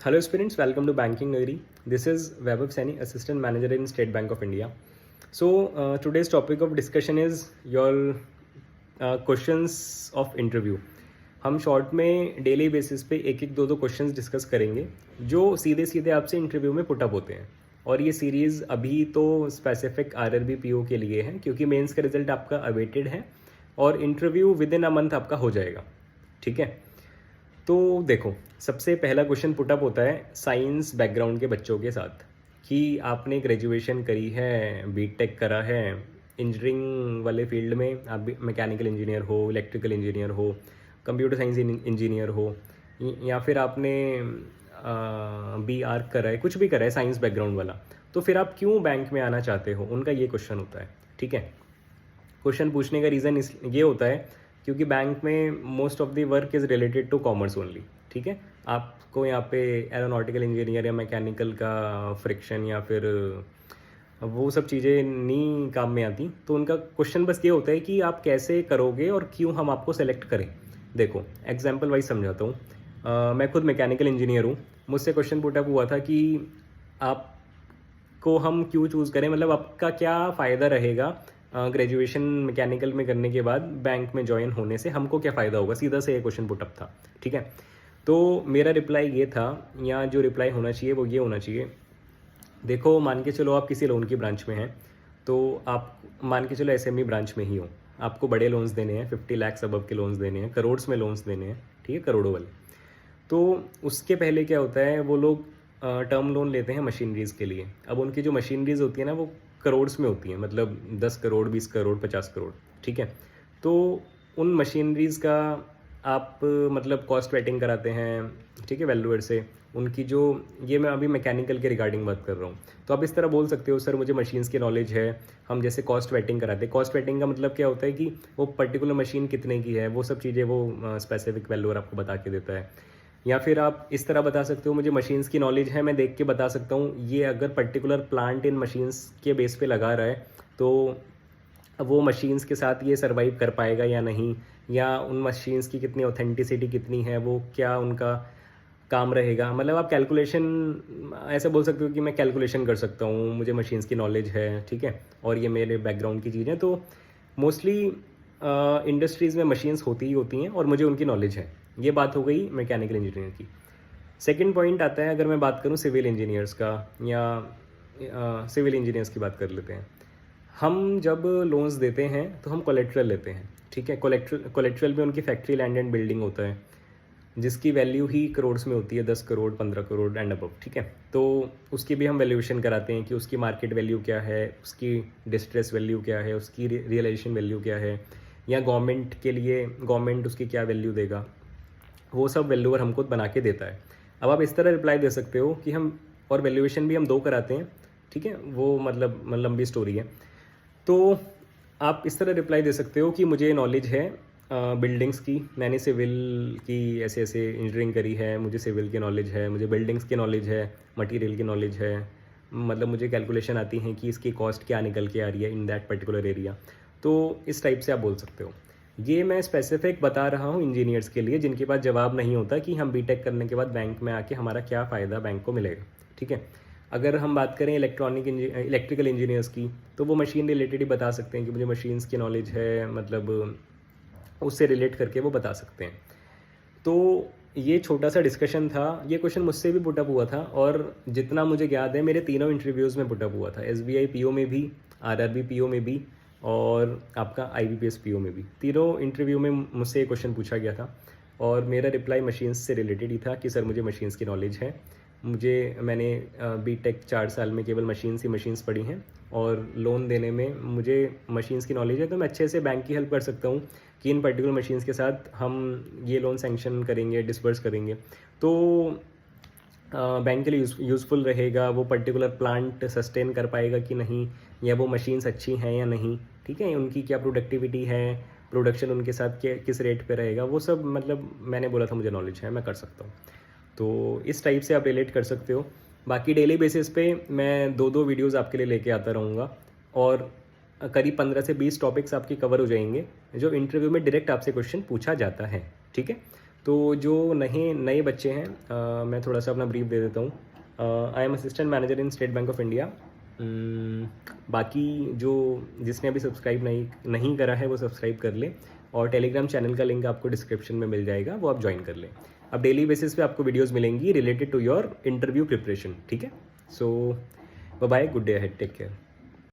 Hello students, welcome to Banking Nagari. This is Vaibhav Saini, Assistant Manager in State Bank of India. So today's topic of discussion is your questions of interview. हम short में daily basis पे एक एक दो questions discuss करेंगे जो सीधे सीधे आपसे इंटरव्यू में पुटअप होते हैं। और ये सीरीज़ अभी तो स्पेसिफिक आरआरबी पीओ के लिए है क्योंकि मेंस का रिजल्ट आपका अवेटेड है और interview with in a month आपका हो जाएगा। ठीक है, तो देखो, सबसे पहला क्वेश्चन पुटअप होता है साइंस बैकग्राउंड के बच्चों के साथ कि आपने ग्रेजुएशन करी है, बीटेक करा है, इंजीनियरिंग वाले फील्ड में आप मैकेनिकल इंजीनियर हो, इलेक्ट्रिकल इंजीनियर हो, कंप्यूटर साइंस इंजीनियर हो, या फिर आपने बी आर्क करा है, कुछ भी करा है साइंस बैकग्राउंड वाला, तो फिर आप क्यों बैंक में आना चाहते हो, उनका ये क्वेश्चन होता है। ठीक है, क्वेश्चन पूछने का रीज़न ये होता है क्योंकि बैंक में most of the work is related to commerce only. ठीक है, आपको यहाँ पे एरोनॉटिकल इंजीनियर या मैकेनिकल का फ्रिक्शन या फिर वो सब चीज़ें नहीं काम में आती, तो उनका क्वेश्चन बस ये होता है कि आप कैसे करोगे और क्यों हम आपको सेलेक्ट करें। देखो, एग्जाम्पल वाइज समझाता हूँ। मैं खुद मैकेनिकल इंजीनियर हूँ। मुझसे क्वेश्चन पुटअप हुआ था कि आपको हम क्यों चूज़ करें, मतलब आपका क्या फ़ायदा रहेगा ग्रेजुएशन मैकेनिकल में करने के बाद बैंक में ज्वाइन होने से, हमको क्या फ़ायदा होगा, सीधा से ये क्वेश्चन पुटअप था। ठीक है, तो मेरा रिप्लाई ये था, या जो रिप्लाई होना चाहिए वो ये होना चाहिए। देखो, मान के चलो आप किसी लोन की ब्रांच में हैं, तो आप मान के चलो एसएमई ब्रांच में ही हो, आपको बड़े लोन्स देने हैं, 50 लाख अबव के लोन्स देने हैं, करोड्स में लोन्स देने हैं। ठीक है, करोड़ों वाले। तो उसके पहले क्या होता है, वो लोग टर्म लोन लेते हैं मशीनरीज़ के लिए। अब उनकी जो मशीनरीज़ होती है ना, वो करोड्स में होती हैं, मतलब 10 करोड़, 20 करोड़, 50 करोड़। ठीक है, तो उन मशीनरीज़ का आप मतलब कॉस्ट वेटिंग कराते हैं। ठीक है, वैल्यूअर से उनकी जो, ये मैं अभी मैकेनिकल के रिगार्डिंग बात कर रहा हूँ, तो आप इस तरह बोल सकते हो, सर मुझे मशीन्स की नॉलेज है, हम जैसे कॉस्ट वेटिंग कराते हैं। कॉस्ट वेटिंग का मतलब क्या होता है कि वो पर्टिकुलर मशीन कितने की है, वो सब चीज़ें वो स्पेसिफिक वैल्यूअर आपको बता के देता है। या फिर आप इस तरह बता सकते हो, मुझे मशीन्स की नॉलेज है, मैं देख के बता सकता हूँ ये अगर पर्टिकुलर प्लांट इन मशीन्स के बेस पे लगा रहा है तो वो मशीन्स के साथ ये सर्वाइव कर पाएगा या नहीं, या उन मशीन्स की कितनी ऑथेंटिसिटी कितनी है, वो क्या उनका काम रहेगा। मतलब आप कैलकुलेशन ऐसे बोल सकते हो कि मैं कैलकुलेशन कर सकता हूँ, मुझे मशीन्स की नॉलेज है। ठीक है, और ये मेरे बैकग्राउंड की चीज़ें, तो मोस्टली इंडस्ट्रीज़ में मशीन्स होती ही होती हैं और मुझे उनकी नॉलेज है। ये बात हो गई मैकेनिकल इंजीनियर की। सेकंड पॉइंट आता है, अगर मैं बात करूँ सिविल इंजीनियर्स का, या सिविल इंजीनियर्स की बात कर लेते हैं। हम जब लोन्स देते हैं तो हम कोलेट्रल लेते हैं। ठीक है, कोलेट्रल में उनकी फैक्ट्री, लैंड एंड बिल्डिंग होता है, जिसकी वैल्यू ही करोड्स में होती है, 10 करोड़, 15 करोड़ एंड अबव। ठीक है, तो उसकी भी हम वैल्यूएशन कराते हैं कि उसकी मार्केट वैल्यू क्या है, उसकी डिस्ट्रेस वैल्यू क्या है, उसकी रियलाइजेशन वैल्यू क्या है, या गवर्नमेंट के लिए गवर्नमेंट उसकी क्या वैल्यू देगा, वो सब वैल्यूअर हमको बना के देता है। अब आप इस तरह रिप्लाई दे सकते हो कि हम, और वैल्यूएशन भी हम 2 कराते हैं। ठीक है, वो मतलब लंबी स्टोरी है। तो आप इस तरह रिप्लाई दे सकते हो कि मुझे नॉलेज है बिल्डिंग्स की, मैंने सिविल की ऐसे ऐसे इंजीनियरिंग करी है, मुझे सिविल की नॉलेज है, मुझे बिल्डिंग्स की नॉलेज है, मटेरियल की नॉलेज है, मतलब मुझे कैलकुलेशन आती है कि इसकी कॉस्ट क्या निकल के आ रही है इन दैट पर्टिकुलर एरिया। तो इस टाइप से आप बोल सकते हो। ये मैं स्पेसिफिक बता रहा हूँ इंजीनियर्स के लिए जिनके पास जवाब नहीं होता कि हम बीटेक करने के बाद बैंक में आके हमारा क्या फ़ायदा बैंक को मिलेगा। ठीक है, अगर हम बात करें इलेक्ट्रिकल इंजीनियर्स की, तो वो मशीन रिलेटेड ही बता सकते हैं कि मुझे मशीन्स की नॉलेज है, मतलब उससे रिलेट करके वो बता सकते हैं। तो ये छोटा सा डिस्कशन था। ये क्वेश्चन मुझसे भी पुटअप हुआ था और जितना मुझे याद है मेरे तीनों इंटरव्यूज़ में पुटअप हुआ था, एसबीआई पीओ में भी, आरआरबी पीओ में भी, और आपका आईबीपीएस पीओ में भी। तीनों इंटरव्यू में मुझसे ये क्वेश्चन पूछा गया था और मेरा रिप्लाई मशीन्स से रिलेटेड ही था कि सर मुझे मशीन्स की नॉलेज है, मैंने बीटेक 4 साल में केवल मशीन्स पढ़ी हैं और लोन देने में मुझे मशीन्स की नॉलेज है, तो मैं अच्छे से बैंक की हेल्प कर सकता हूँ कि इन पर्टिकुलर मशीन्स के साथ हम ये लोन सैंक्शन करेंगे, डिसबर्स करेंगे, तो बैंक के लिए यूज़फुल रहेगा, वो पर्टिकुलर प्लांट सस्टेन कर पाएगा कि नहीं, या वो मशीन्स अच्छी हैं या नहीं। ठीक है, उनकी क्या प्रोडक्टिविटी है, प्रोडक्शन उनके साथ किस रेट पे रहेगा, वो सब मतलब मैंने बोला था मुझे नॉलेज है, मैं कर सकता हूँ। तो इस टाइप से आप रिलेट कर सकते हो। बाकी डेली बेसिस पे मैं 2-2 वीडियोज़ आपके लिए लेके आता रहूँगा और करीब 15 से 20 टॉपिक्स आपके कवर हो जाएंगे जो इंटरव्यू में डायरेक्ट आपसे क्वेश्चन पूछा जाता है। ठीक है, तो जो नए बच्चे हैं, मैं थोड़ा सा अपना ब्रीफ दे देता हूँ। I am assistant manager in state bank of India. बाकी जो जिसने अभी सब्सक्राइब नहीं करा है वो सब्सक्राइब कर ले, और टेलीग्राम चैनल का लिंक आपको डिस्क्रिप्शन में मिल जाएगा, वो आप ज्वाइन कर लें। अब डेली बेसिस पे आपको वीडियोस मिलेंगी related to your interview preparation, ठीक है। So bye, good day ahead, take care.